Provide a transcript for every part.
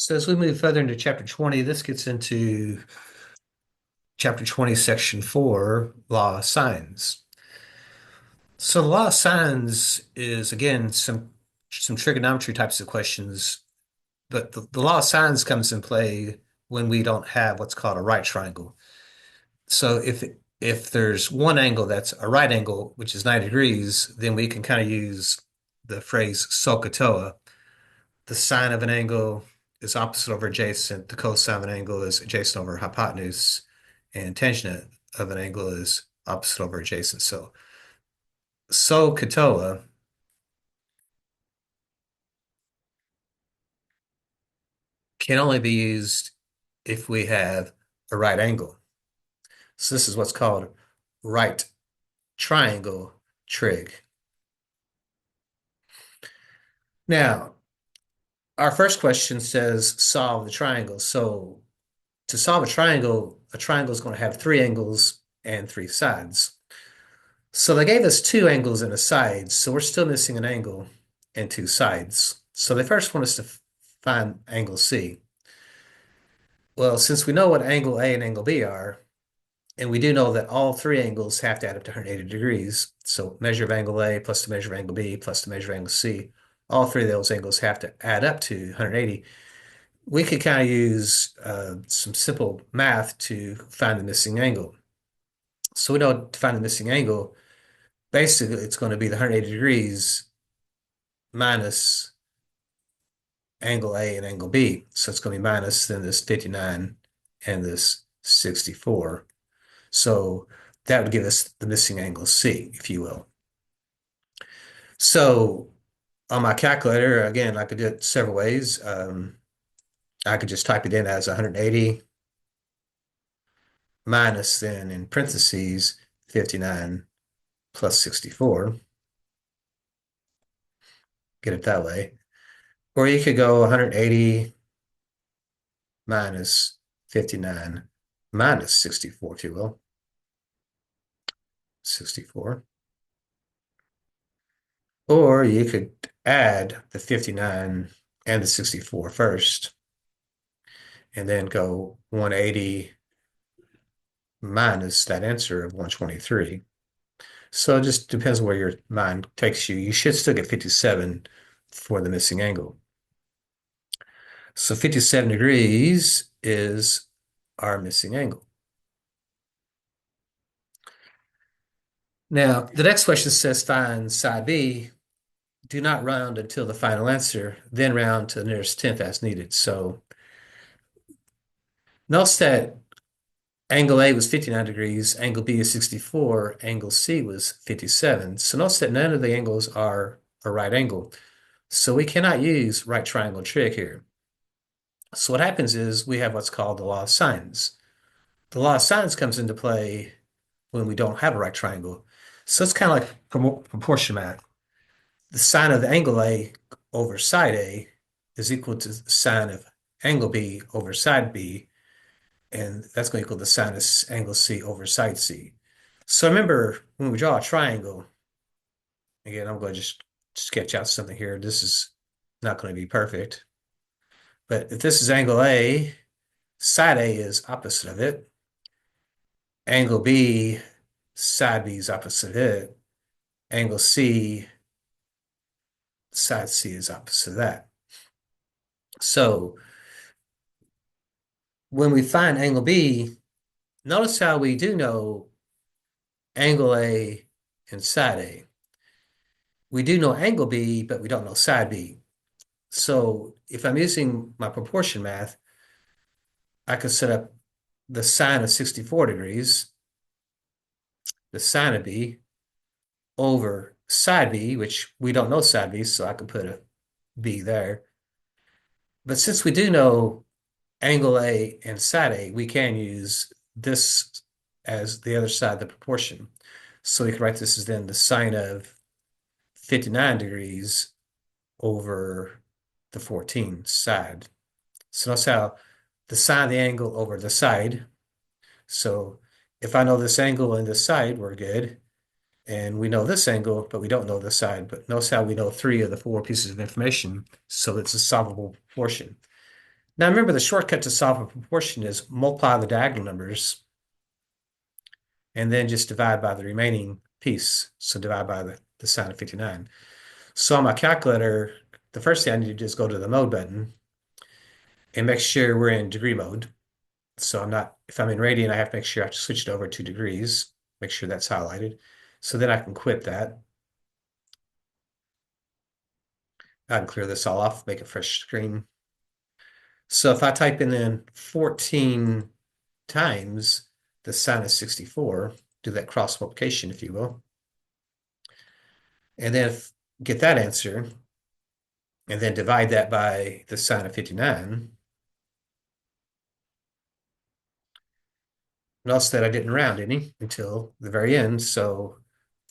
So as we move further into chapter 20, this gets into chapter 20, section 4, law of sines. So the law of sines is again some trigonometry types of questions, but the law of sines comes in play when we don't have what's called a right triangle. So if there's one angle that's a right angle, which is 90 degrees, then we can kind of use the phrase SOHCAHTOA. The sine of an angle is opposite over adjacent. The cosine of an angle is adjacent over hypotenuse, and tangent of an angle is opposite over adjacent. So Katoa can only be used if we have a right angle. So this is what's called right triangle trig. Now, our first question says solve the triangle. So to solve a triangle is going to have three angles and three sides. So they gave us two angles and a side, so we're still missing an angle and two sides. So they first want us to find angle C. Well, since we know what angle A and angle B are, and we do know that all three angles have to add up to 180 degrees, so measure of angle A plus the measure of angle B plus the measure of angle C, all three of those angles have to add up to 180. We could kind of use some simple math to find the missing angle. So we know to find the missing angle, basically it's going to be the 180 degrees minus angle A and angle B. So it's going to be minus then this 59 and this 64. So that would give us the missing angle C, if you will. So on my calculator, again, I could do it several ways. I could just type it in as 180 minus then in parentheses 59 plus 64. Get it that way. Or you could go 180 minus 59 minus 64, if you will. 64. Or you could add the 59 and the 64 first, and then go 180 minus that answer of 123. So it just depends on where your mind takes you. You should still get 57 for the missing angle. So 57 degrees is our missing angle. Now, the next question says find side B. Do not round until the final answer, then round to the nearest tenth as needed. So notice that angle A was 59 degrees, angle B is 64, angle C was 57. So notice that none of the angles are a right angle. So we cannot use right triangle trig here. So what happens is we have what's called the law of sines. The law of sines comes into play when we don't have a right triangle. So it's kind of like proportion math. The sine of the angle A over side A is equal to the sine of angle B over side B, and that's going to equal the sine of angle C over side C. So remember, when we draw a triangle, again, I'm going to just sketch out something here. This is not going to be perfect. But if this is angle A, side A is opposite of it. Angle B, side B is opposite of it. Angle C, side C is opposite of that. So when we find angle B, notice how we do know angle A and side A. We do know angle B, but we don't know side B. So if I'm using my proportion math, I could set up the sine of 64 degrees, the sine of B, over side B, which we don't know side B, so I could put a B there. But since we do know angle A and side A, we can use this as the other side of the proportion. So we can write this as then the sine of 59 degrees over the 14 side. So notice how the sine of the angle over the side. So if I know this angle and this side, we're good. And we know this angle, but we don't know this side. But notice how we know three of the four pieces of information, so it's a solvable proportion. Now remember, the shortcut to solve a proportion is multiply the diagonal numbers and then just divide by the remaining piece. So divide by the sine of 59. So on my calculator, the first thing I need to do is go to the mode button and make sure we're in degree mode. So if I'm in radian, I have to make sure I have to switch it over to degrees, make sure that's highlighted. So then I can quit that. I can clear this all off, make a fresh screen. So if I type in then 14 times the sine of 64, do that cross multiplication, if you will, and then get that answer, and then divide that by the sine of 59. Notice that I didn't round any until the very end, so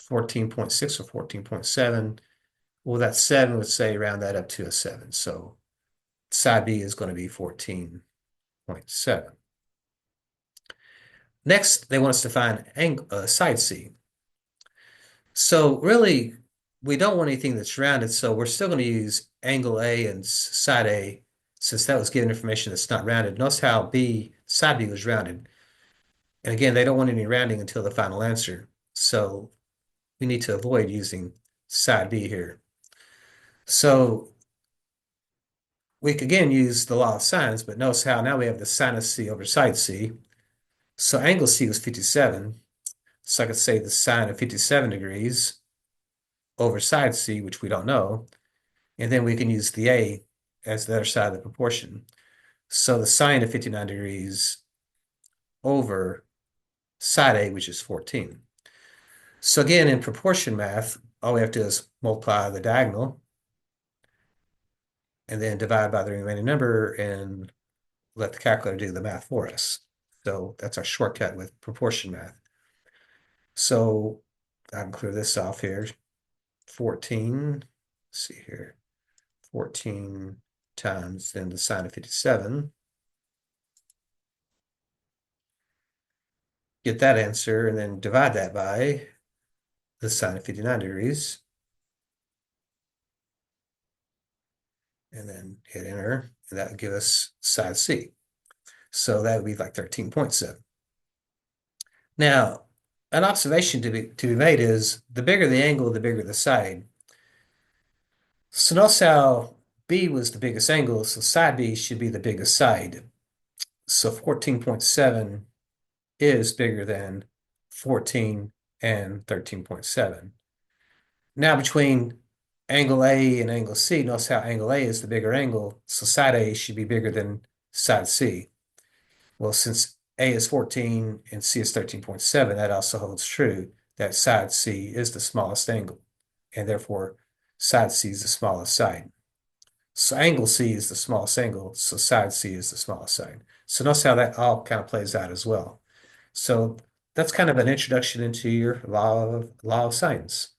14.6 or 14.7. Well, that 7 would say round that up to a 7. So side B is going to be 14.7. Next, they want us to find side C. So really, we don't want anything that's rounded, so we're still going to use angle A and side A, since that was given information that's not rounded. Notice how side B was rounded. And again, they don't want any rounding until the final answer. So we need to avoid using side B here. So we could again use the law of sines, but notice how now we have the sine of C over side C. So angle C was 57. So I could say the sine of 57 degrees over side C, which we don't know. And then we can use the A as the other side of the proportion. So the sine of 59 degrees over side A, which is 14. So again, in proportion math, all we have to do is multiply the diagonal and then divide by the remaining number and let the calculator do the math for us. So that's our shortcut with proportion math. So I can clear this off here. 14, let's see here, 14 times then the sine of 57. Get that answer and then divide that by the sine of 59 degrees. And then hit enter, and that would give us side C. So that would be like 13.7. Now, an observation to be made is the bigger the angle, the bigger the side. So notice how B was the biggest angle, so side B should be the biggest side. So 14.7 is bigger than 14 and 13.7. Now between angle A and angle C, notice how angle A is the bigger angle, so side A should be bigger than side C. Well, since A is 14 and C is 13.7, that also holds true that side C is the smallest angle, and therefore side C is the smallest side. So angle C is the smallest angle, so side C is the smallest side. So notice how that all kind of plays out as well. So that's kind of an introduction into your law of sines.